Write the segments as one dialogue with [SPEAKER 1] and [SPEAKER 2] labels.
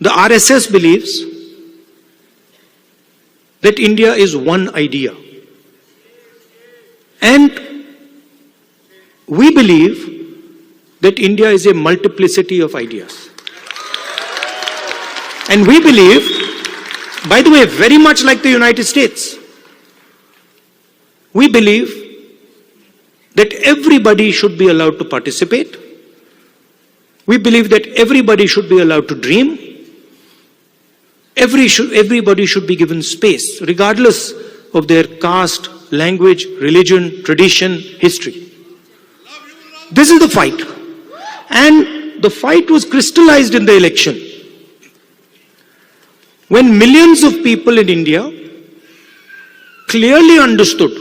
[SPEAKER 1] The RSS believes that India is one idea. And we believe that India is a multiplicity of ideas. And we believe, by the way, very much like the United States, we believe that everybody should be allowed to participate. We believe that everybody should be allowed to dream. Everybody should be given space, regardless of their caste, language, religion, tradition, history. This is the fight. And the fight was crystallized in the election. When millions of people in India clearly understood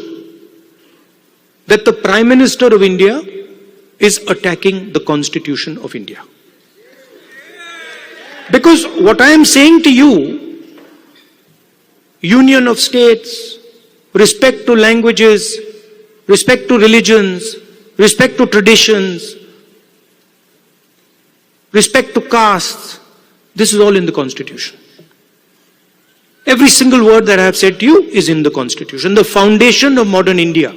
[SPEAKER 1] that the Prime Minister of India is attacking the Constitution of India. Because what I am saying to you, union of states, respect to languages, respect to religions, respect to traditions, respect to castes, this is all in the Constitution. Every single word that I have said to you is in the Constitution. The foundation of modern India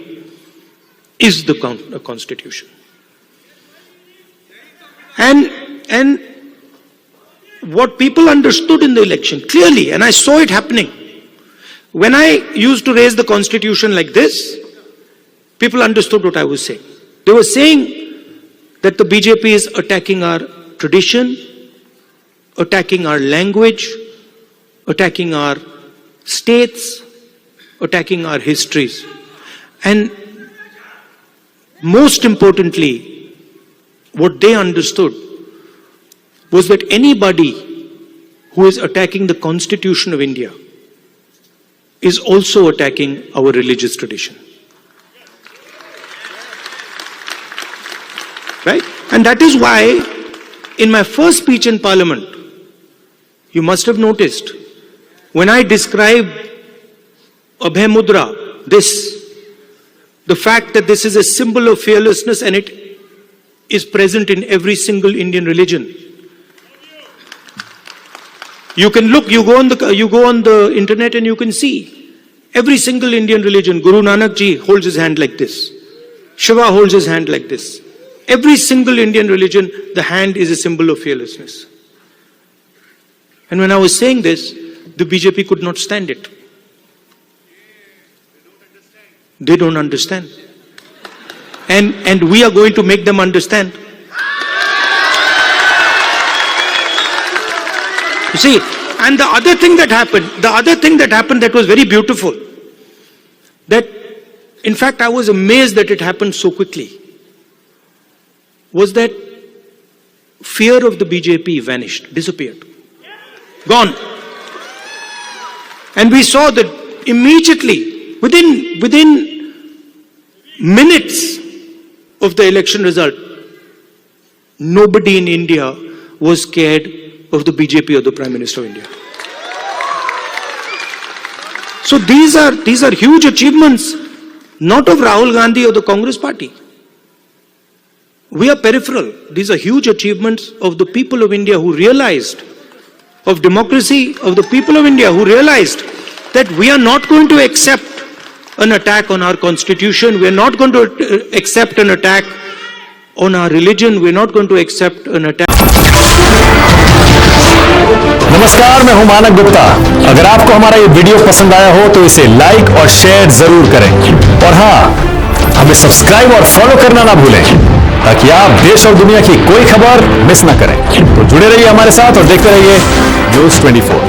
[SPEAKER 1] is the Constitution. And what people understood in the election clearly, and I saw it happening. When I used to raise the Constitution like this, people understood what I was saying. They were saying that the BJP is attacking our tradition, attacking our language, attacking our states, attacking our histories. And most importantly, what they understood was that anybody who is attacking the Constitution of India is also attacking our religious tradition. Right? And that is why in my first speech in Parliament, you must have noticed, when I described Abhay Mudra, the fact that this is a symbol of fearlessness and it is present in every single Indian religion. You can look, you go on the internet and you can see every single Indian religion. Guru Nanak Ji holds his hand like this. Shiva holds his hand like this. Every single Indian religion, the hand is a symbol of fearlessness. And when I was saying this, the BJP could not stand it. They don't understand. And we are going to make them understand. You see, and the other thing that happened that was very beautiful, that in fact I was amazed that it happened so quickly, was that fear of the BJP vanished, disappeared, gone. And we saw that immediately, within minutes of the election result, nobody in India was scared of the BJP or the Prime Minister of India. So these are huge achievements, not of Rahul Gandhi or the Congress party. We are peripheral. These are huge achievements of the people of India who realized, of democracy, of the people of India who realized that we are not going to accept an attack on our constitution, we are not going to accept an attack on our religion, we are not going to accept an attack.
[SPEAKER 2] नमस्कार, मैं हूं मानक गुप्ता। अगर आपको हमारा ये video पसंद आया हो तो इसे लाइक और शेयर जरूर करें और हाँ, हमें सब्सक्राइब और फॉलो करना ना भूलें ताकि आप देश और दुनिया की कोई खबर मिस ना करें। तो जुड़े रहिए हमारे साथ और देखते रहिए न्यूज़ 24।